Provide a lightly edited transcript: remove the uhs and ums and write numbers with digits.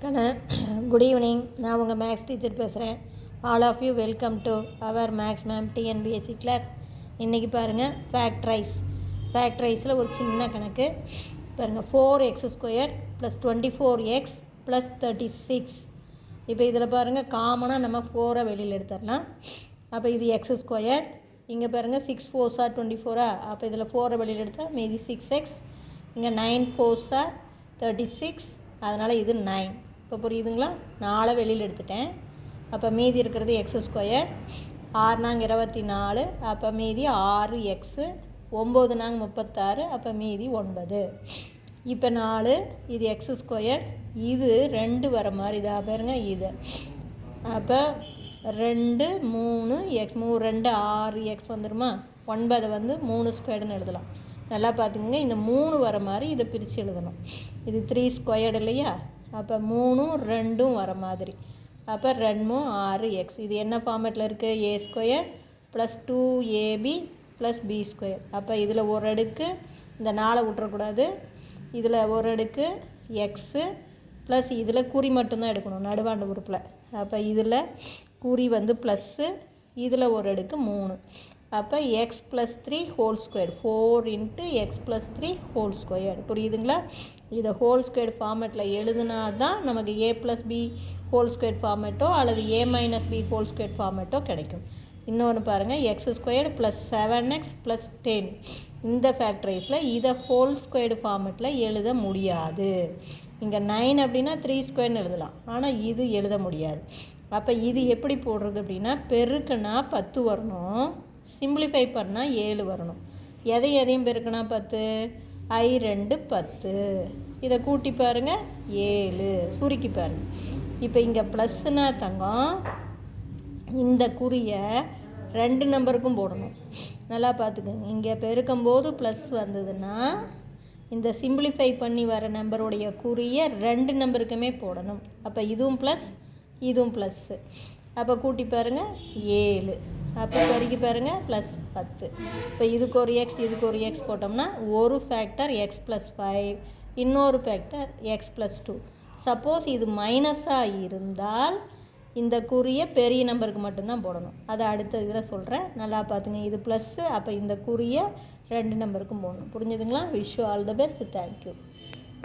Good evening. நான் உங்கள் maths teacher பேசுகிறேன். All of you welcome to our maths ma'am TNPSC class. இன்றைக்கி பாருங்கள் ஃபேக்ட்ரைஸில் ஒரு சின்ன கணக்கு பாருங்கள். 4x² + 24x + 36. இப்போ இதில் பாருங்கள் காமனாக நம்ம 4 வெளியில் எடுத்துடலாம். அப்போ இது x². இங்கே பாருங்கள் 6 4s are 24. அப்போ இதில் 4 வெளியில் எடுத்தால் மீதி 6x. இங்கே 9 4s are 36. அதனால் இது 9. இப்போ புரியுதுங்களா? 4 வெளியில் எடுத்துட்டேன். அப்போ மீதி இருக்கிறது x². 6 நாங்க 24. அப்போ மீதி 6x. 9 நாங்க 36. அப்போ மீதி 9. இப்போ 4 இது x². இது 2 வர மாதிரி இதாக பாருங்க இது. அப்போ 2 3 x 3 2 6x வந்துடுமா? 9 வந்து 3² எழுதலாம். நல்லா பார்த்துக்கோங்க, இந்த 3 வர மாதிரி இதை பிரித்து எழுதணும். இது 3² இல்லையா? அப்போ 3 2 வர மாதிரி. அப்போ 2 6x. இது என்ன ஃபார்மேட்டில் இருக்குது? a² + 2ab + b². அப்போ இதில் ஒரு அடுக்கு இந்த 4 விட்டுறக்கூடாது. இதில் ஒரு அடுக்கு எக்ஸு ப்ளஸ் இதில் குறி மட்டும்தான் எடுக்கணும் நடுவாண்டு உறுப்பில். அப்போ இதில் குறி வந்து ப்ளஸ்ஸு, இதில் ஒரு அடுக்கு 3. அப்போ x + 3 2. 4 × x + 3 2. புரியுதுங்களா? இதை ஹோல் ஸ்கொயர் ஃபார்மேட்டில் எழுதுனா தான் நமக்கு a + b ஹோல் ஃபார்மேட்டோ அல்லது a - b ஹோல் ஃபார்மேட்டோ கிடைக்கும். இன்னொன்று பாருங்கள், x² + 7x + 10. இந்த ஃபேக்டரைஸில் இதை ஹோல் ஃபார்மேட்டில் எழுத முடியாது. இங்கே 9 அப்படின்னா 3² எழுதலாம், ஆனால் இது எழுத முடியாது. அப்போ இது எப்படி போடுறது அப்படின்னா, பெருக்குனா 10 வரணும், சிம்பிளிஃபை பண்ணால் 7 வரணும். எதையும் பெருக்குனா 10, i2 10. இதை கூட்டி பாருங்கள் 7, சுருக்கி பாருங்கள். இப்போ இங்கே ப்ளஸ்னா தங்கம், இந்த குறியை 2 நம்பருக்கும் போடணும். நல்லா பார்த்துக்கோங்க, இங்கே பெருக்கும்போது ப்ளஸ் வந்ததுன்னா இந்த சிம்பிளிஃபை பண்ணி வர நம்பருடைய குறியை 2 நம்பருக்குமே போடணும். அப்போ இதுவும் ப்ளஸ் இதுவும் ப்ளஸ்ஸு. அப்போ கூட்டி பாருங்கள் 7. அப்போ பெருக்கி பாருங்கள் +10. இப்போ இதுக்கு ஒரு x இதுக்கு ஒரு x போட்டோம்னா ஒரு ஃபேக்டர் x + 5, இன்னொரு ஃபேக்டர் x + 2. சப்போஸ் இது மைனஸாக இருந்தால் இந்த குறியை பெரிய நம்பருக்கு மட்டும்தான் போடணும். அதை அடுத்த இதில் சொல்கிறேன், நல்லா பார்த்துங்க. இது ப்ளஸ்ஸு, அப்போ இந்த குறியை 2 நம்பருக்கும் போடணும். புரிஞ்சுதுங்களா? Wish you all the best. Thank you.